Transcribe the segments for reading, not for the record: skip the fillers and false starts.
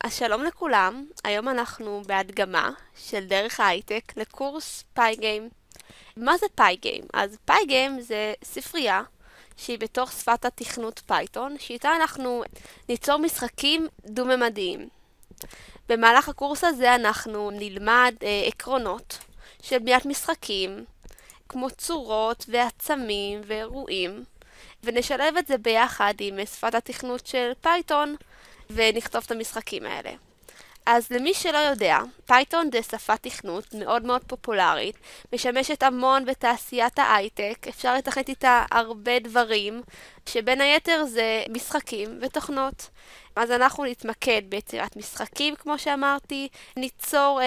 אז שלום לכולם, היום אנחנו בהדגמה של דרך ההייטק לקורס פייגיים. מה זה פייגיים? אז פייגיים זה ספרייה שהיא בתוך שפת התכנות פייתון, שאיתה אנחנו ניצור משחקים דו-ממדיים. במהלך הקורס הזה אנחנו נלמד עקרונות של בניית משחקים, כמו צורות ועצמים ואירועים, ונשלב את זה ביחד עם שפת התכנות של פייתון ונכתוב את המשחקים האלה. אז למי שלא יודע, פייתון זה שפת תכנות מאוד מאוד פופולרית, משמשת המון בתעשיית ההייטק, אפשר לתכנת איתה הרבה דברים, שבין היתר זה משחקים ותוכנות. אז אנחנו נתמקד ביצירת משחקים, כמו שאמרתי, ניצור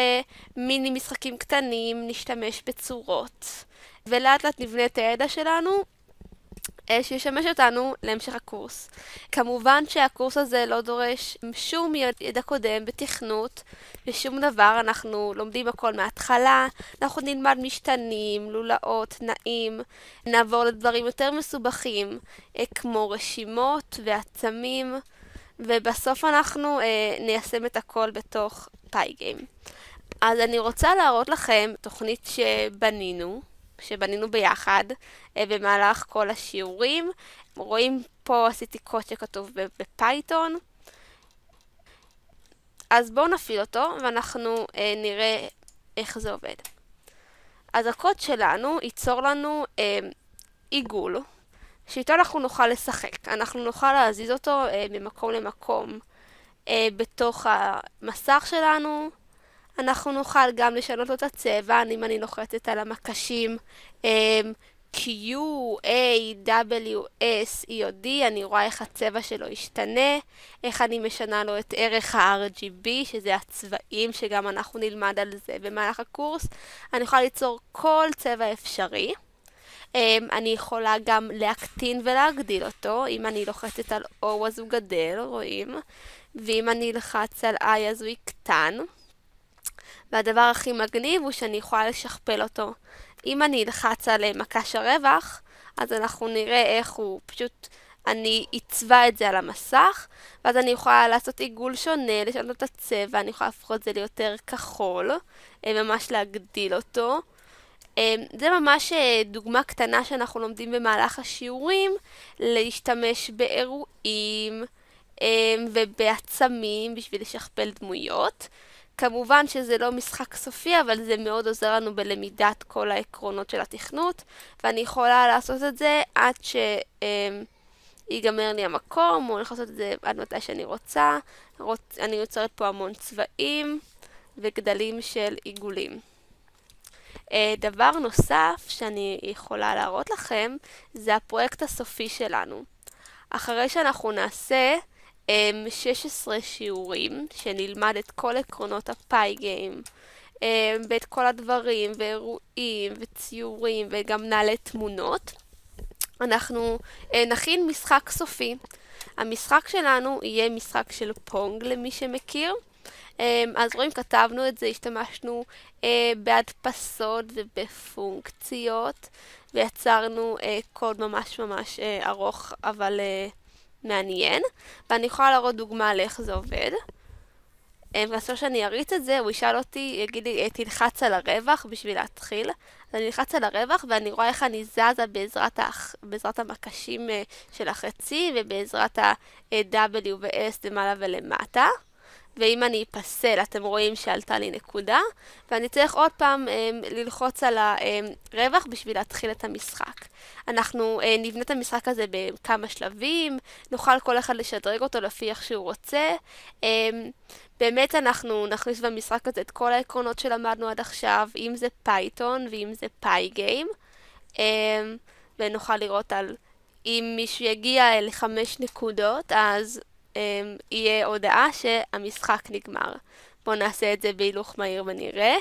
מיני משחקים קטנים, נשתמש בצורות, ולאט לאט נבנה את הידע שלנו, שישמש אותנו להמשך הקורס. כמובן שהקורס הזה לא דורש שום ידע קודם בתכנות ושום דבר, אנחנו לומדים הכל מההתחלה, אנחנו נלמד משתנים, לולאות, תנאים, נעבור לדברים יותר מסובכים, כמו רשימות ועצמים, ובסוף אנחנו ניישם את הכל בתוך פייגיים. אז אני רוצה להראות לכם תוכנית שבנינו ביחד במהלך כל השיעורים. רואים פה עשיתי קוד שכתוב בפייתון. אז בואו נפעיל אותו ואנחנו נראה איך זה עובד. אז הקוד שלנו ייצור לנו עיגול, שאיתו אנחנו נוכל לשחק. אנחנו נוכל להזיז אותו ממקום למקום בתוך המסך שלנו. אנחנו נוכל גם לשנות לו את הצבע, אם אני לוחצת על המקשים Q, A, W, S, E או D, אני רואה איך הצבע שלו ישתנה, איך אני משנה לו את ערך ה-RGB, שזה הצבעים שגם אנחנו נלמד על זה במהלך הקורס. אני יכולה ליצור כל צבע אפשרי. אני יכולה גם להקטין ולהגדיל אותו, אם אני לוחצת על O אז הוא גדל, רואים, ואם אני אלחץ על I אז הוא יקטן. והדבר הכי מגניב הוא שאני יכולה לשכפל אותו. אם אני אלחץ על מקש הרווח, אז אנחנו נראה איך הוא פשוט, אני אצבע את זה על המסך, ואז אני יכולה לעשות עיגול שונה, לשנות את הצבע, אני יכולה להפוך את זה ליותר כחול, ממש להגדיל אותו. זה ממש דוגמה קטנה שאנחנו לומדים במהלך השיעורים, להשתמש באירועים ובעצמים בשביל לשכפל דמויות. כמובן שזה לא משחק סופי, אבל זה מאוד עוזר לנו בלמידת כל העקרונות של התכנות, ואני יכולה לעשות את זה עד שיגמר לי המקום, או אני יכולה לעשות את זה עד מתי שאני רוצה. אני יוצרת פה המון צבעים וגדלים של עיגולים. דבר נוסף שאני יכולה להראות לכם, זה הפרויקט הסופי שלנו. אחרי שאנחנו נעשה 16 שיעורים, שנלמד את כל עקרונות הפייגיים, ואת כל הדברים, ואירועים, וציורים, וגם נעלה תמונות, אנחנו נכין משחק סופי. המשחק שלנו יהיה משחק של פונג, למי שמכיר. אז רואים, כתבנו את זה, השתמשנו בהדפסות ובפונקציות, ויצרנו קוד ממש ממש ארוך, אבל מעניין. ואני יכולה להראות דוגמה לאיך זה עובד. ועכשיו שאני אריץ את זה, הוא ישאל אותי, יגיד לי, תלחץ על הרווח בשביל להתחיל. אז אני אלחץ על הרווח ואני רואה איך אני זזה בעזרת המקשים של החצי, ובעזרת ה-W ו-S למעלה ולמטה. ואם אני אפסל, אתם רואים שעלתה לי נקודה, ואני צריך עוד פעם ללחוץ על הרווח בשביל להתחיל את המשחק. אנחנו נבנה את המשחק הזה בכמה שלבים, נוכל כל אחד לשדרג אותו לפי איך שהוא רוצה. באמת אנחנו נכניס במשחק הזה את כל העקרונות שלמדנו עד עכשיו, אם זה פייתון ואם זה פייגיים, ונוכל לראות על אם מישהו יגיע אל 5 נקודות, אז יהיה הודעה שהמשחק נגמר. בואו נעשה את זה בהילוך מהיר ונראה.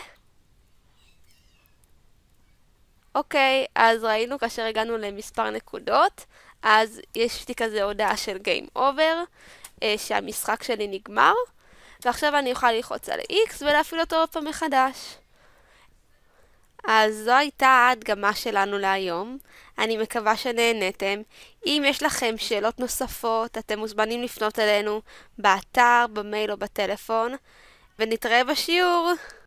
אוקיי, אז ראינו כאשר הגענו למספר נקודות, אז יש לי כזה הודעה של Game Over, שהמשחק שלי נגמר, ועכשיו אני אוכל ללחוץ על X ולהפעיל אותו עוד פעם מחדש. אז זו הייתה ההדגמה שלנו להיום. אני מקווה שנהנתם. אם יש לכם שאלות נוספות, אתם מוזמנים לפנות אלינו באתר, במייל או בטלפון, ונתראה בשיעור.